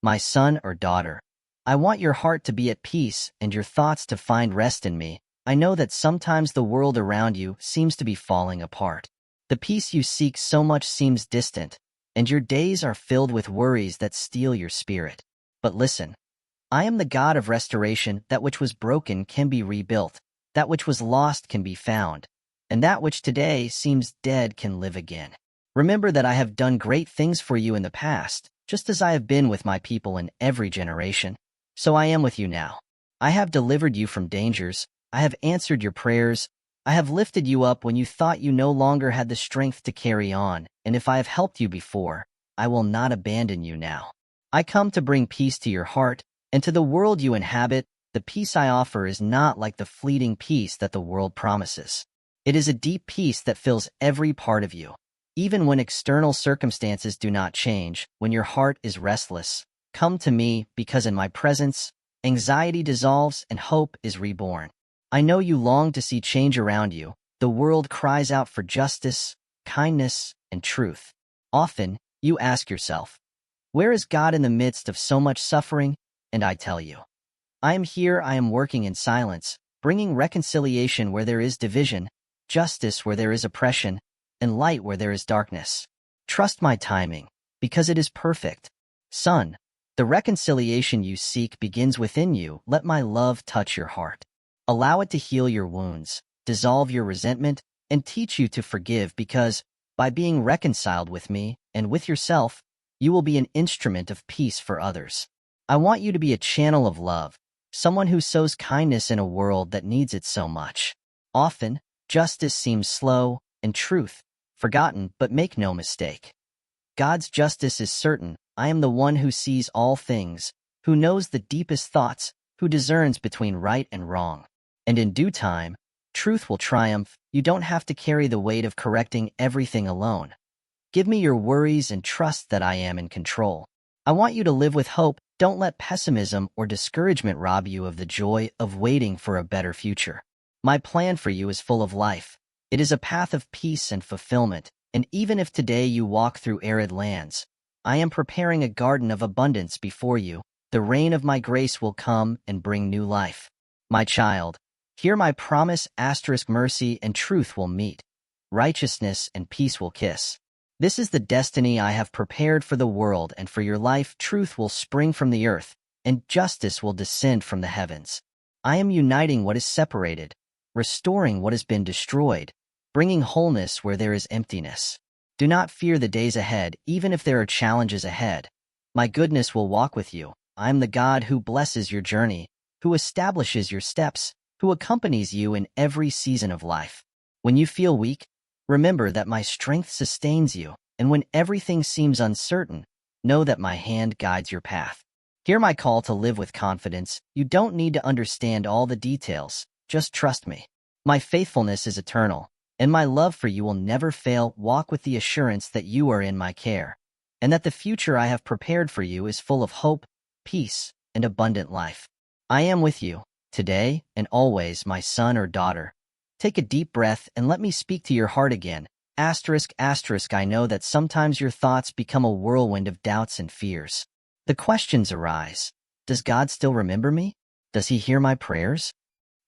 My son or daughter, I want your heart to be at peace and your thoughts to find rest in me. I know that sometimes the world around you seems to be falling apart. The peace you seek so much seems distant, and your days are filled with worries that steal your spirit. But listen, I am the God of restoration. That which was broken can be rebuilt, that which was lost can be found, and that which today seems dead can live again. Remember that I have done great things for you in the past, just as I have been with my people in every generation. So I am with you now. I have delivered you from dangers. I have answered your prayers. I have lifted you up when you thought you no longer had the strength to carry on, and if I have helped you before, I will not abandon you now. I come to bring peace to your heart, and to the world you inhabit. The peace I offer is not like the fleeting peace that the world promises. It is a deep peace that fills every part of you. Even when external circumstances do not change, when your heart is restless, come to me, because in my presence, anxiety dissolves and hope is reborn. I know you long to see change around you. The world cries out for justice, kindness, and truth. Often, you ask yourself, where is God in the midst of so much suffering? And I tell you, I am here. I am working in silence, bringing reconciliation where there is division, justice where there is oppression, and light where there is darkness. Trust my timing, because it is perfect. Son, the reconciliation you seek begins within you. Let my love touch your heart. Allow it to heal your wounds, dissolve your resentment, and teach you to forgive, because by being reconciled with me and with yourself, you will be an instrument of peace for others. I want you to be a channel of love, someone who sows kindness in a world that needs it so much. Often, justice seems slow and truth forgotten, but make no mistake. God's justice is certain. I am the one who sees all things, who knows the deepest thoughts, who discerns between right and wrong. And in due time, truth will triumph. You don't have to carry the weight of correcting everything alone. Give me your worries and trust that I am in control. I want you to live with hope. Don't let pessimism or discouragement rob you of the joy of waiting for a better future. My plan for you is full of life. It is a path of peace and fulfillment, and even if today you walk through arid lands, I am preparing a garden of abundance before you. The rain of my grace will come and bring new life. My child, hear my promise. Mercy and truth will meet. Righteousness and peace will kiss. This is the destiny I have prepared for the world and for your life. Truth will spring from the earth, and justice will descend from the heavens. I am uniting what is separated, restoring what has been destroyed, bringing wholeness where there is emptiness. Do not fear the days ahead, even if there are challenges ahead. My goodness will walk with you. I am the God who blesses your journey, who establishes your steps, who accompanies you in every season of life. When you feel weak, remember that my strength sustains you, and when everything seems uncertain, know that my hand guides your path. Hear my call to live with confidence. You don't need to understand all the details, just trust me. My faithfulness is eternal, and my love for you will never fail. Walk with the assurance that you are in my care, and that the future I have prepared for you is full of hope, peace, and abundant life. I am with you, today and always, my son or daughter. Take a deep breath and let me speak to your heart again. I know that sometimes your thoughts become a whirlwind of doubts and fears. The questions arise. Does God still remember me? Does he hear my prayers?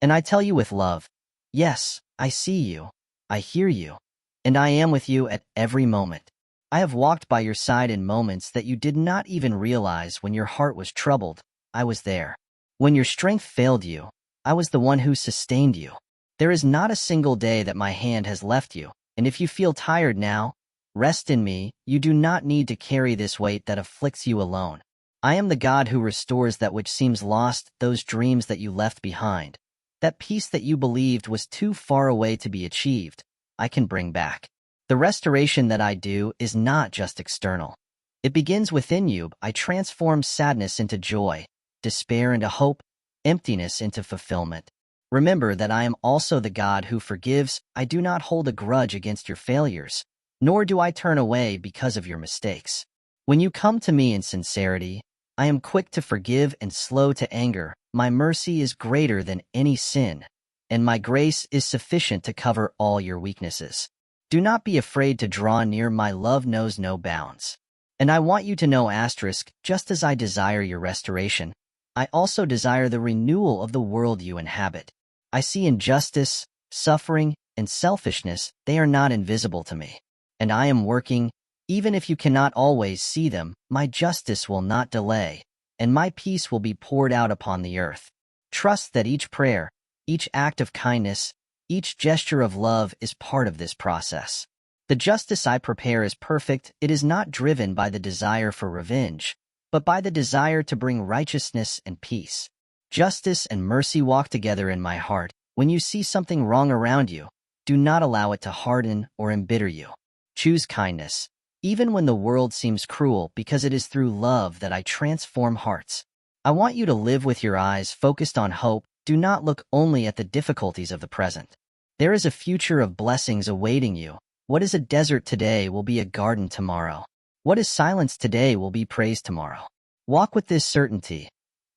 And I tell you with love, yes, I see you, I hear you, and I am with you at every moment. I have walked by your side in moments that you did not even realize. When your heart was troubled, I was there. When your strength failed you, I was the one who sustained you. There is not a single day that my hand has left you, and if you feel tired now, rest in me. You do not need to carry this weight that afflicts you alone. I am the God who restores that which seems lost, those dreams that you left behind, that peace that you believed was too far away to be achieved. I can bring back. The restoration that I do is not just external. It begins within you. I transform sadness into joy, despair into hope, emptiness into fulfillment. Remember that I am also the God who forgives. I do not hold a grudge against your failures, nor do I turn away because of your mistakes. When you come to me in sincerity, I am quick to forgive and slow to anger. My mercy is greater than any sin, and my grace is sufficient to cover all your weaknesses. Do not be afraid to draw near. My love knows no bounds. And I want you to know, asterisk, just as I desire your restoration, I also desire the renewal of the world you inhabit. I see injustice, suffering, and selfishness. They are not invisible to me. And I am working, even if you cannot always see them. My justice will not delay, and my peace will be poured out upon the earth. Trust that each prayer, each act of kindness, each gesture of love is part of this process. The justice I prepare is perfect. It is not driven by the desire for revenge, but by the desire to bring righteousness and peace. Justice and mercy walk together in my heart. When you see something wrong around you, do not allow it to harden or embitter you. Choose kindness, even when the world seems cruel, because it is through love that I transform hearts. I want you to live with your eyes focused on hope. Do not look only at the difficulties of the present. There is a future of blessings awaiting you. What is a desert today will be a garden tomorrow. What is silence today will be praise tomorrow. Walk with this certainty.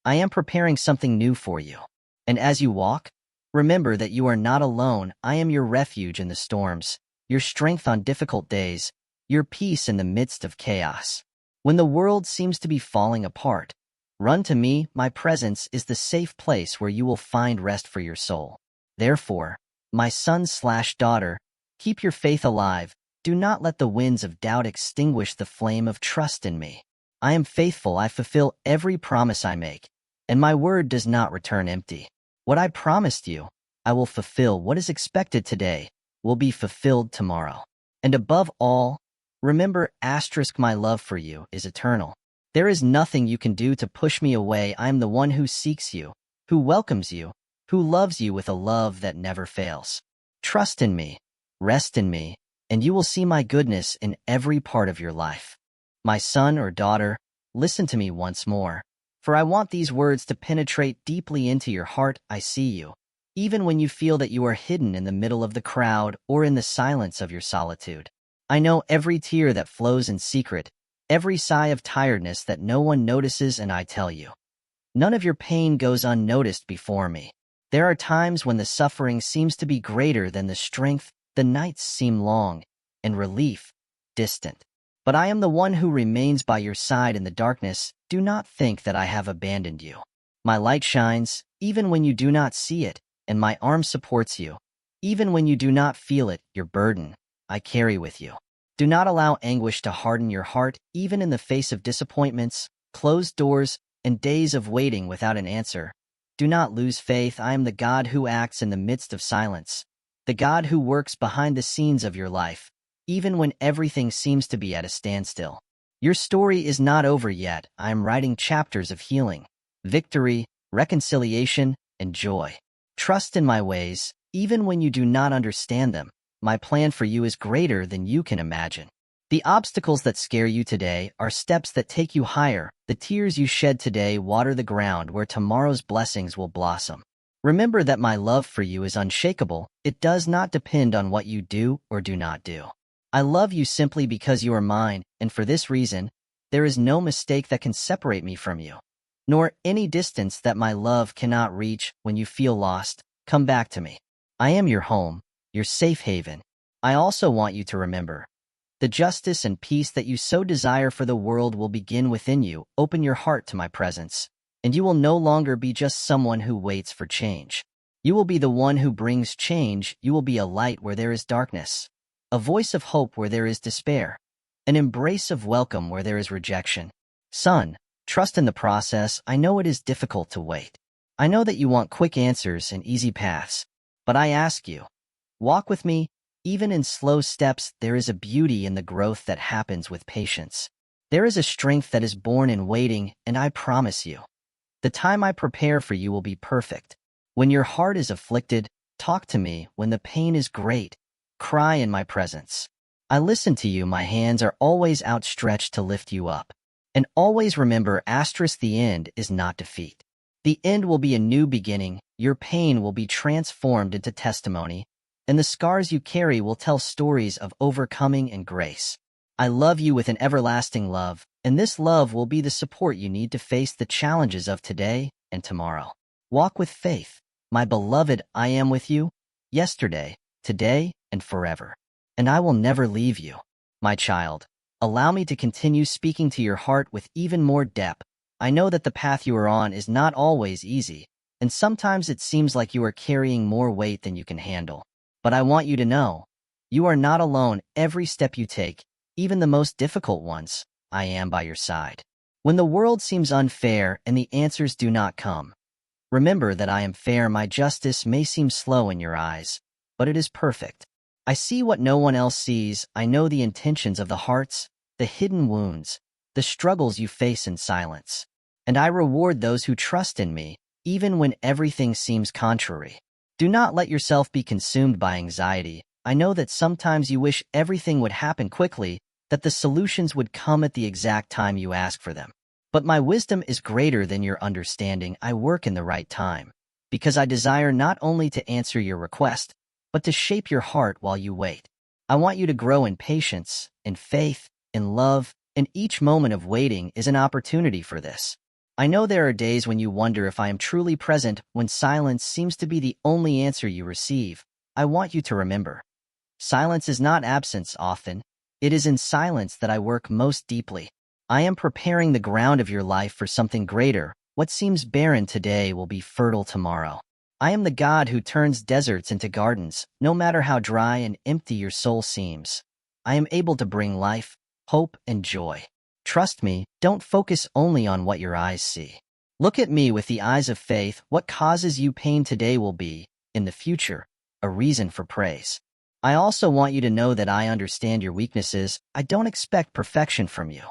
I am preparing something new for you. And as you walk, remember that you are not alone. I am your refuge in the storms, your strength on difficult days, your peace in the midst of chaos. When the world seems to be falling apart, run to me. My presence is the safe place where you will find rest for your soul. Therefore, my son/daughter, keep your faith alive. Do not let the winds of doubt extinguish the flame of trust in me. I am faithful. I fulfill every promise I make, and my word does not return empty. What I promised you, I will fulfill. What is expected today will be fulfilled tomorrow. And above all, remember, asterisk, my love for you is eternal. There is nothing you can do to push me away. I am the one who seeks you, who welcomes you, who loves you with a love that never fails. Trust in me, rest in me, and you will see my goodness in every part of your life. My son or daughter, listen to me once more, for I want these words to penetrate deeply into your heart. I see you, even when you feel that you are hidden in the middle of the crowd or in the silence of your solitude. I know every tear that flows in secret, every sigh of tiredness that no one notices, and I tell you, none of your pain goes unnoticed before me. There are times when the suffering seems to be greater than the strength, the nights seem long, and relief distant. But I am the one who remains by your side in the darkness. Do not think that I have abandoned you. My light shines, even when you do not see it, and my arm supports you, even when you do not feel it. Your burden, I carry with you. Do not allow anguish to harden your heart, even in the face of disappointments, closed doors, and days of waiting without an answer. Do not lose faith. I am the God who acts in the midst of silence, the God who works behind the scenes of your life, even when everything seems to be at a standstill. Your story is not over yet. I am writing chapters of healing, victory, reconciliation, and joy. Trust in my ways, even when you do not understand them. My plan for you is greater than you can imagine. The obstacles that scare you today are steps that take you higher. The tears you shed today water the ground where tomorrow's blessings will blossom. Remember that my love for you is unshakable. It does not depend on what you do or do not do. I love you simply because you are mine, and for this reason, there is no mistake that can separate me from you, nor any distance that my love cannot reach. When you feel lost, come back to me. I am your home, your safe haven. I also want you to remember, the justice and peace that you so desire for the world will begin within you. Open your heart to my presence, and you will no longer be just someone who waits for change. You will be the one who brings change. You will be a light where there is darkness, a voice of hope where there is despair, an embrace of welcome where there is rejection. Son, trust in the process. I know it is difficult to wait. I know that you want quick answers and easy paths, but I ask you, walk with me. Even in slow steps, there is a beauty in the growth that happens with patience. There is a strength that is born in waiting, and I promise you, the time I prepare for you will be perfect. When your heart is afflicted, talk to me. When the pain is great, cry in my presence. I listen to you. My hands are always outstretched to lift you up. And always remember, asterisk, the end is not defeat. The end will be a new beginning. Your pain will be transformed into testimony, and the scars you carry will tell stories of overcoming and grace. I love you with an everlasting love, and this love will be the support you need to face the challenges of today and tomorrow. Walk with faith. My beloved, I am with you, yesterday, today, and forever. And I will never leave you. My child, Allow me to continue speaking to your heart with even more depth. I know that the path you are on is not always easy, and sometimes it seems like you are carrying more weight than you can handle. But I want you to know, you are not alone. Every step you take, even the most difficult ones, I am by your side. When the world seems unfair and the answers do not come, remember that I am fair. My justice may seem slow in your eyes, but it is perfect. I see what no one else sees. I know the intentions of the hearts, the hidden wounds, the struggles you face in silence. And I reward those who trust in me, even when everything seems contrary. Do not let yourself be consumed by anxiety. I know that sometimes you wish everything would happen quickly, that the solutions would come at the exact time you ask for them. But my wisdom is greater than your understanding. I work in the right time, because I desire not only to answer your request, but to shape your heart while you wait. I want you to grow in patience, in faith, in love, and each moment of waiting is an opportunity for this. I know there are days when you wonder if I am truly present, when silence seems to be the only answer you receive. I want you to remember, silence is not absence often. It is in silence that I work most deeply. I am preparing the ground of your life for something greater. What seems barren today will be fertile tomorrow. I am the God who turns deserts into gardens, no matter how dry and empty your soul seems. I am able to bring life, hope, and joy. Trust me, don't focus only on what your eyes see. Look at me with the eyes of faith. What causes you pain today will be, in the future, a reason for praise. I also want you to know that I understand your weaknesses. I don't expect perfection from you.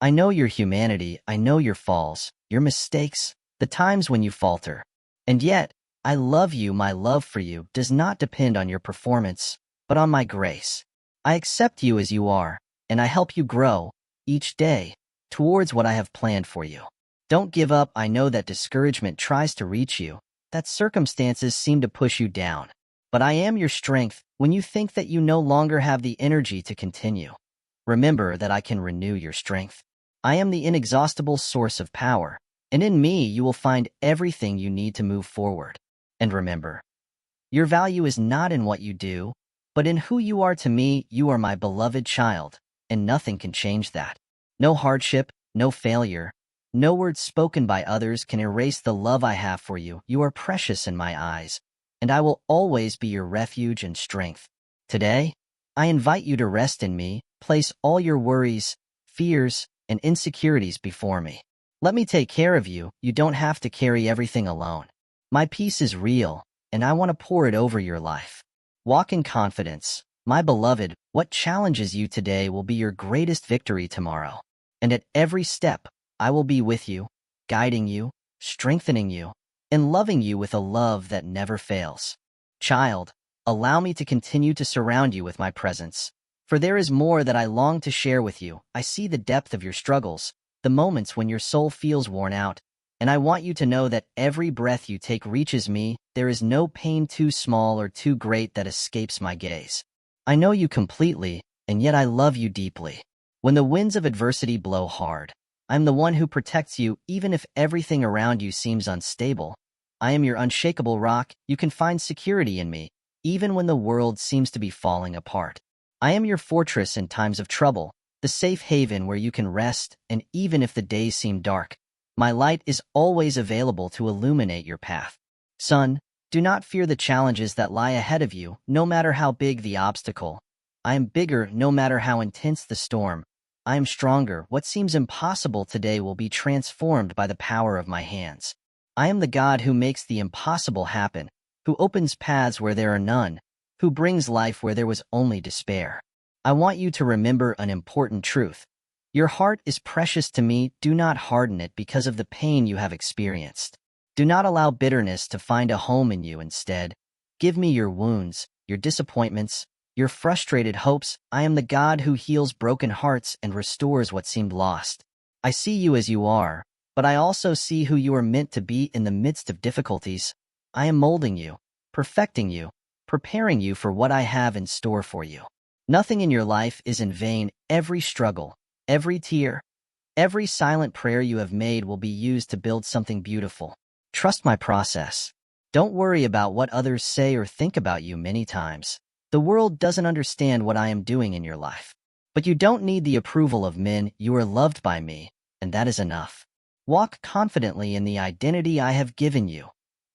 I know your humanity. I know your falls, your mistakes, the times when you falter. And yet, I love you. My love for you does not depend on your performance, but on my grace. I accept you as you are, and I help you grow, each day, towards what I have planned for you. Don't give up. I know that discouragement tries to reach you, that circumstances seem to push you down. But I am your strength when you think that you no longer have the energy to continue. Remember that I can renew your strength. I am the inexhaustible source of power, and in me you will find everything you need to move forward. And remember, your value is not in what you do, but in who you are to me. You are my beloved child, and nothing can change that. No hardship, no failure, no words spoken by others can erase the love I have for you. You are precious in my eyes, and I will always be your refuge and strength. Today, I invite you to rest in me. Place all your worries, fears, and insecurities before me. Let me take care of you. You don't have to carry everything alone. My peace is real, and I want to pour it over your life. Walk in confidence. My beloved, what challenges you today will be your greatest victory tomorrow. And at every step, I will be with you, guiding you, strengthening you, and loving you with a love that never fails. Child, allow me to continue to surround you with my presence, for there is more that I long to share with you. I see the depth of your struggles, the moments when your soul feels worn out, and I want you to know that every breath you take reaches me. There is no pain too small or too great that escapes my gaze. I know you completely, and yet I love you deeply. When the winds of adversity blow hard, I'm the one who protects you even if everything around you seems unstable. I am your unshakable rock. You can find security in me, even when the world seems to be falling apart. I am your fortress in times of trouble, the safe haven where you can rest, and even if the days seem dark, my light is always available to illuminate your path. Son, do not fear the challenges that lie ahead of you, no matter how big the obstacle. I am bigger, no matter how intense the storm. I am stronger. What seems impossible today will be transformed by the power of my hands. I am the God who makes the impossible happen, who opens paths where there are none, who brings life where there was only despair. I want you to remember an important truth. Your heart is precious to me. Do not harden it because of the pain you have experienced. Do not allow bitterness to find a home in you. Instead, give me your wounds, your disappointments, your frustrated hopes. I am the God who heals broken hearts and restores what seemed lost. I see you as you are, but I also see who you are meant to be in the midst of difficulties. I am molding you, perfecting you, preparing you for what I have in store for you. Nothing in your life is in vain. Every struggle, every tear, every silent prayer you have made will be used to build something beautiful. Trust my process. Don't worry about what others say or think about you. Many times, the world doesn't understand what I am doing in your life. But you don't need the approval of men. You are loved by me, and that is enough. Walk confidently in the identity I have given you,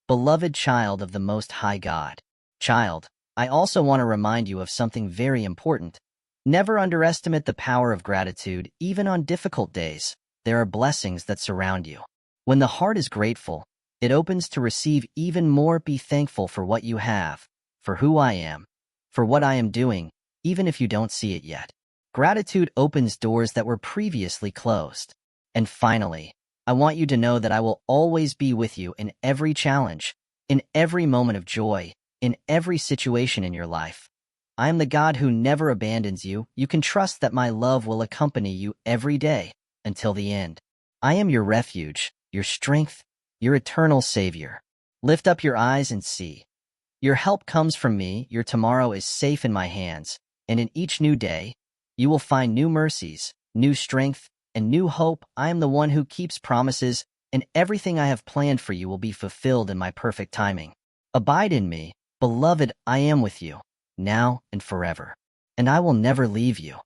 beloved child of the Most High God. Child, I also want to remind you of something very important. Never underestimate the power of gratitude, even on difficult days. There are blessings that surround you. When the heart is grateful, it opens to receive even more. Be thankful for what you have, for who I am, for what I am doing, even if you don't see it yet. Gratitude opens doors that were previously closed. And finally, I want you to know that I will always be with you in every challenge, in every moment of joy, in every situation in your life. I am the God who never abandons you. You can trust that my love will accompany you every day until the end. I am your refuge, your strength, your eternal Savior. Lift up your eyes and see. Your help comes from me. Your tomorrow is safe in my hands, and in each new day, you will find new mercies, new strength, and new hope. I am the one who keeps promises, and everything I have planned for you will be fulfilled in my perfect timing. Abide in me, beloved. I am with you, now and forever, and I will never leave you.